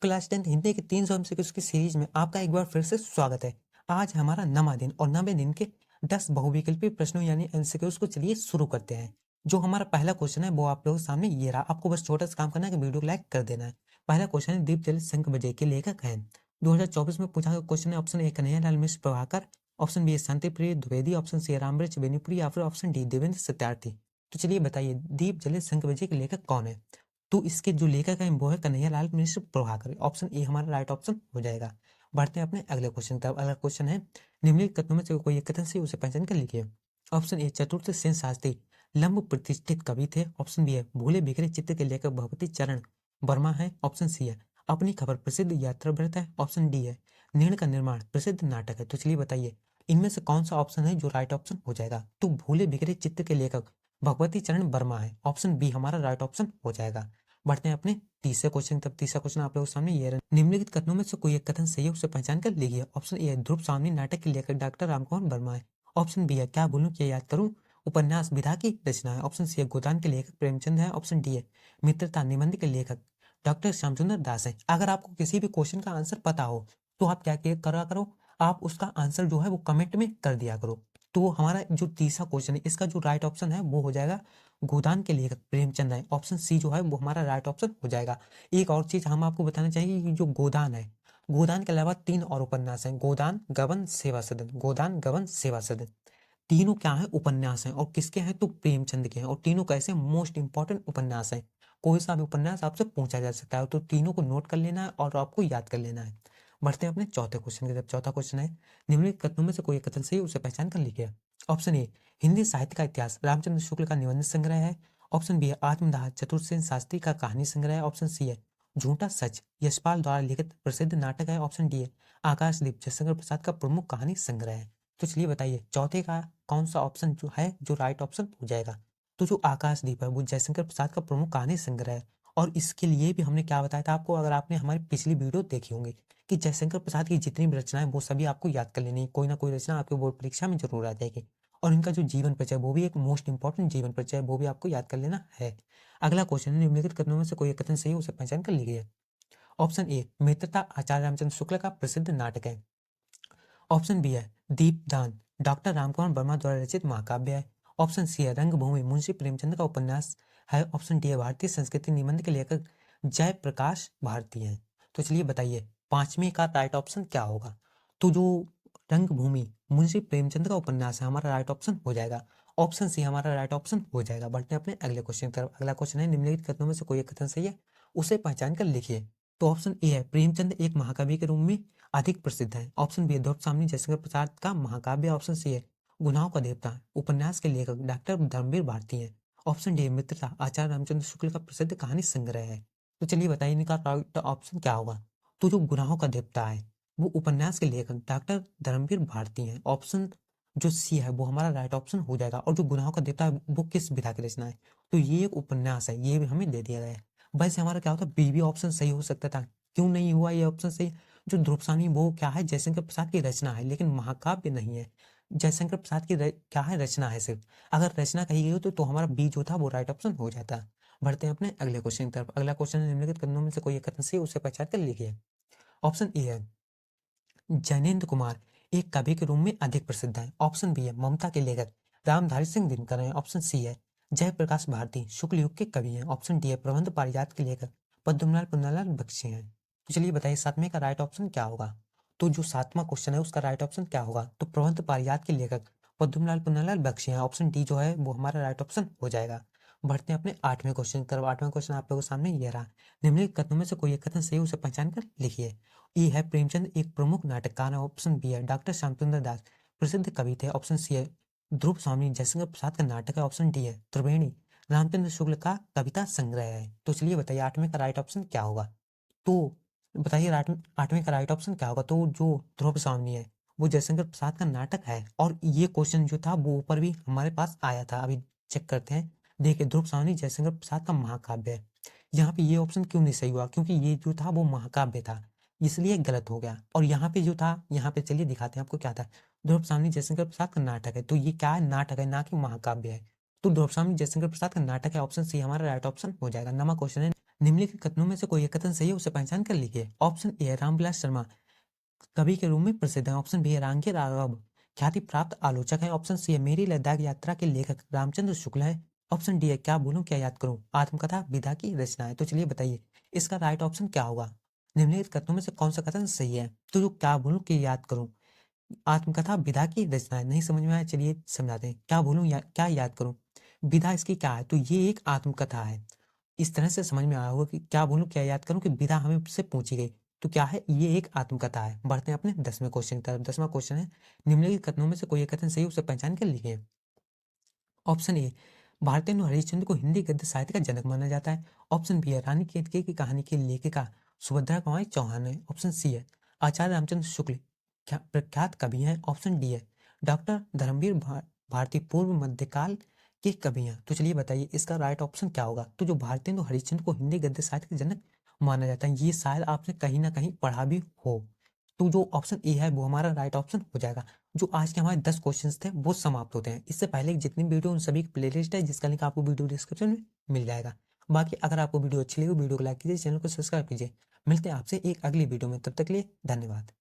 Class 10 Hindi के 300 MCQs की series में आपका एक बार फिर से स्वागत है। आज हमारा नवा दिन और नवे दिन के 10 बहुविकल्पी प्रश्नों यानी एमसीक्यूज को चलिए शुरू करते हैं। जो हमारा पहला क्वेश्चन है वो आप लोगों के सामने ये रहा। आपको बस छोटा सा काम करना है कि वीडियो को लाइक कर देना है। पहला क्वेश्चन है दीप जलित शंख के लेखक हैं। 2024 में पूछा गया क्वेश्चन है। Option A Kanhaiyalal Mishra Prabhakar, option B Shanti Priya Dwivedi, option C Rambriksh Benipuri या फिर ऑप्शन डी देवेंद्र सत्यार्थी। तो चलिए बताइए दीप जलित शंख के लेखक कौन है। तो इसके जो लेखक हैं वो है कन्हैयालाल मिश्र प्रभाकर। ऑप्शन ए हमारा राइट ऑप्शन हो जाएगा। बढ़ते हैं अपने अगले क्वेश्चन की तरफ। अगला क्वेश्चन है निम्नलिखित कथनों में से कोई एक कथन से उसे पहचान कर लिखिए। ऑप्शन ए चतुर्थ सेन शास्त्री लंब प्रतिष्ठित कवि थे। ऑप्शन बी है भूले बिखरे चित्र के लेखक भगवती चरण वर्मा है। ऑप्शन सी है अपनी खबर प्रसिद्ध यात्रा व्रत है। ऑप्शन डी है नीण का निर्माण प्रसिद्ध नाटक है। तो चलिए बताइए इनमें से कौन सा ऑप्शन है जो राइट ऑप्शन हो जाएगा। तो भूले बिखरे चित्र के लेखक भगवती चरण वर्मा है। ऑप्शन बी हमारा राइट ऑप्शन हो जाएगा। बढ़ते हैं अपने तीसरे क्वेश्चन तब। तीसरा क्वेश्चन आप लोगों के सामने ये रहा। निम्नलिखित कथनों में से कोई एक कथन सही है उसे पहचान कर लिखिए। ऑप्शन ए है ध्रुव स्वामी नाटक के लेखक डॉक्टर रामकुमार वर्मा है। ऑप्शन बी है क्या भूलूं क्या याद करूं उपन्यास विधा की रचना है। ऑप्शन सी है गोदान के लेखक प्रेमचंद है। ऑप्शन डी है मित्रता निबंध के लेखक डॉक्टर श्यामसुंदर दास है। अगर आपको किसी भी क्वेश्चन का आंसर पता हो तो आप क्या करा करो, आप उसका आंसर जो है वो कमेंट में कर दिया करो। तो हमारा जो तीसरा क्वेश्चन है इसका जो राइट ऑप्शन है वो हो जाएगा गोदान के लेखक प्रेमचंद है। ऑप्शन सी जो है वो हमारा राइट ऑप्शन हो जाएगा। एक और चीज हम आपको बताना चाहेंगे कि जो गोदान है, गोदान के अलावा 3 और उपन्यास हैं। गोदान, गबन, सेवा सदन। गोदान, गबन, सेवा सदन तीनों क्या है उपन्यास हैं। और किसके हैं तो प्रेमचंद के हैं। और तीनों कैसे मोस्ट इंपॉर्टेंट उपन्यास हैं। कोई सा भी उपन्यास आपसे पूछा जा सकता है तो तीनों को नोट कर लेना है और आपको याद कर लेना है। बढ़ते हैं अपने चौथे क्वेश्चन की तरफ। चौथा क्वेश्चन है निम्नलिखित कथनों में से कोई एक कथन सही उसे पहचान कर लिखिए। ऑप्शन ए हिंदी साहित्य का इतिहास रामचंद्र शुक्ल का निबंध संग्रह है। ऑप्शन बी है आत्मदाह चतुर्सेन शास्त्री का कहानी संग्रह है। ऑप्शन सी है झूठा सच यशपाल द्वारा लिखित प्रसिद्ध नाटक है। ऑप्शन डी है आकाशदीप जयशंकर प्रसाद का प्रमुख कहानी संग्रह है। तो चलिए बताइए चौथे का कौन सा ऑप्शन जो है जो राइट ऑप्शन हो जाएगा। तो जो आकाशदीप है वो जयशंकर प्रसाद का प्रमुख कहानी संग्रह है। और इसके लिए भी हमने क्या बताया था आपको, अगर आपने हमारी पिछली वीडियो देखी होंगी, कि जयशंकर प्रसाद की जितनी भी रचनाएं वो सभी आपको याद कर लेनी है। कोई ना कोई रचना आपके बोर्ड परीक्षा में जरूर आ जाएगी। और इनका जो जीवन परिचय वो भी एक मोस्ट इंपॉर्टेंट जीवन परिचय वो भी आपको याद कर लेना है। अगला क्वेश्चन है निम्नलिखित कथनों में से कोई एक कथन सही है उसे पहचान कर लीजिए। ऑप्शन ए मित्रता आचार्य रामचंद्र शुक्ल का प्रसिद्ध नाटक है। ऑप्शन बी है दीपदान डॉक्टर रामकुमार वर्मा द्वारा रचित महाकाव्य है। ऑप्शन सी है रंगभूमि मुंशी प्रेमचंद का उपन्यास है। ऑप्शन डी है भारतीय संस्कृति निबंध के लेखक जयप्रकाश भारती हैं। तो चलिए बताइए पांचवें का राइट ऑप्शन क्या होगा। तो जो रंगभूमि मुंशी प्रेमचंद का उपन्यास है हमारा राइट ऑप्शन हो जाएगा। ऑप्शन सी हमारा राइट ऑप्शन हो जाएगा। बढ़ते हैं अपने अगले क्वेश्चन की तरफ। अगला क्वेश्चन है निम्नलिखित कथनों में से कोई एक कथन सही है उसे पहचान कर लिखिए। तो ऑप्शन ए है प्रेमचंद एक महाकवि के रूप में अधिक प्रसिद्ध है। ऑप्शन बी ध्रुव सामनी जयशंकर प्रसाद का महाकाव्य। ऑप्शन सी है गुनाहों का देवता उपन्यास के लेखक डॉक्टर धर्मवीर भारती है। ऑप्शन डी मित्रता आचार्य रामचंद्र शुक्ल का प्रसिद्ध कहानी संग्रह है। तो चलिए बताइए इनका राइट ऑप्शन क्या होगा। तो जो गुनाहों का देवता है वो उपन्यास के लेखक डॉक्टर धर्मवीर भारती हैं। ऑप्शन जो सी है वो हमारा राइट ऑप्शन हो जाएगा। और जो गुनाहों का देवता है वो किस विधा की रचना है, तो ये एक उपन्यास है, ये भी हमें दे दिया गया है। वैसे हमारा क्या होता है बी भी ऑप्शन सही हो सकता था, क्यों नहीं हुआ ये ऑप्शन सही। जो ध्रुवसानी वो क्या है जयशंकर प्रसाद की रचना है लेकिन महाकाव्य नहीं है। जयशंकर प्रसाद की क्या है रचना है सिर्फ। अगर रचना कही गई हो तो हमारा बी जो था वो राइट ऑप्शन हो जाता। बढ़ते हैं अपने अगले क्वेश्चन की तरफ। अगला क्वेश्चन निम्नलिखित कथनों में से कोई एक कथन सही उसे पहचान कर लिखिए। ऑप्शन ए है जैनेन्द्र कुमार एक कवि के रूप में अधिक प्रसिद्ध है। ऑप्शन बी है ममता के लेखक रामधारी सिंह दिनकर हैं। ऑप्शन सी है जयप्रकाश भारती शुक्ल युग के कवि हैं। ऑप्शन डी है प्रबंध पारिजात के लेखक पद्मलाल पुन्नालाल बख्शी हैं। तो चलिए बताइए सातवें का राइट ऑप्शन क्या होगा। तो जो सातवां क्वेश्चन है उसका राइट ऑप्शन क्या होगा। तो प्रबंध पारिजात के लेखक पद्मलाल पुन्नालाल बख्शी हैं। ऑप्शन डी जो है वो हमारा राइट ऑप्शन हो जाएगा। बढ़ते हैं अपने आठवें क्वेश्चन की तरफ। आठवें क्वेश्चन आप लोगों के सामने ये रहा। निम्नलिखित कथनों में से कोई एक कथन सही उसे पहचान कर लिखिए। ए है प्रेमचंद एक प्रमुख नाटककार है। ऑप्शन बी है डॉक्टर श्यामसुंदर दास प्रसिद्ध कवि थे। ऑप्शन सी है ध्रुव स्वामी जयशंकर प्रसाद का नाटक है। ऑप्शन डी है त्रिवेणी रामचंद्र शुक्ल का कविता संग्रह है। तो चलिए बताइए आठवें का राइट ऑप्शन क्या होगा। तो बताइए आठवें का राइट ऑप्शन क्या होगा। तो जो ध्रुव स्वामी है वो जयशंकर प्रसाद का नाटक है। और ये क्वेश्चन जो था वो ऊपर भी हमारे पास आया था, अभी चेक करते हैं। देखिए ध्रुव स्वामी जयशंकर प्रसाद का महाकाव्य है। यहाँ पे ये ऑप्शन क्यों नहीं सही हुआ, क्योंकि ये जो था वो महाकाव्य था इसलिए गलत हो गया। और यहाँ पे जो था, यहाँ पे चलिए दिखाते हैं आपको क्या था। ध्रुव सामनी जयशंकर प्रसाद का नाटक है, तो ये क्या है नाटक है ना कि महाकाव्य है। तो ध्रुव सामनी जयशंकर प्रसाद का नाटक है। ऑप्शन सी हमारा राइट ऑप्शन हो जाएगा। नवा क्वेश्चन है निम्नलिखित कथनों में से कोई एक कथन सही है, उसे पहचान कर लीजिए। ऑप्शन ए है रामविलास शर्मा कवि के रूप में प्रसिद्ध है। ऑप्शन बी है रांगे राघव ख्याति प्राप्त आलोचक है। ऑप्शन सी है मेरी लद्दाख यात्रा के लेखक रामचंद्र शुक्ल है। ऑप्शन डी है क्या बोलूं क्या याद करूं आत्मकथा विधा की रचना है। तो चलिए बताइए इसका राइट ऑप्शन क्या होगा। निम्नलिखित कथनों में से कौन सा कथन सही है। तो जो क्या बोलूं कि याद करूं आत्मकथा विधा की रचना है। नहीं समझ में आया, चलिए समझाते हैं। क्या बोलूं या क्या याद करूं, विधा इसकी क्या है, तो ये एक आत्मकथा है। इस तरह से समझ में आया होगा कि क्या बोलूं क्या याद करूं कि विधा हमें से पूछी गई, तो क्या है, ये एक आत्मकथा है। बढ़ते हैं अपने 10वें क्वेश्चन की तरफ। 10वां क्वेश्चन है निम्नलिखित कथनों में से कोई एक कथन सही है, उसे पहचान कर लिखिए। ऑप्शन ए भारतेंदु हरिश्चंद्र को हिंदी गद्य साहित्य का जनक माना जाता है। ऑप्शन बी है रानी केतकी की कहानी की लेखिका सुभद्रा कुमारी चौहान है। ऑप्शन सी है आचार्य रामचंद्र शुक्ल प्रख्यात कवि हैं। ऑप्शन डी है डॉक्टर धर्मवीर भारती पूर्व मध्यकाल के कवि हैं। तो चलिए बताइए इसका राइट ऑप्शन क्या होगा। तो जो भारतेंदु हरिश्चंद्र को हिंदी गद्य साहित्य के जनक माना जाता है, ये शायद आपने कहीं ना कहीं पढ़ा भी हो। तो जो ऑप्शन ए है वो हमारा राइट ऑप्शन हो जाएगा। जो आज के हमारे 10 क्वेश्चंस थे वो समाप्त होते हैं। इससे पहले जितनी वीडियो उन सभी की प्लेलिस्ट है, जिसका लिंक आपको वीडियो डिस्क्रिप्शन में मिल जाएगा। बाकी अगर आपको वीडियो अच्छी लगी वीडियो को लाइक कीजिए, चैनल को सब्सक्राइब कीजिए। मिलते हैं आपसे एक अगली वीडियो में, तब तक के लिए धन्यवाद।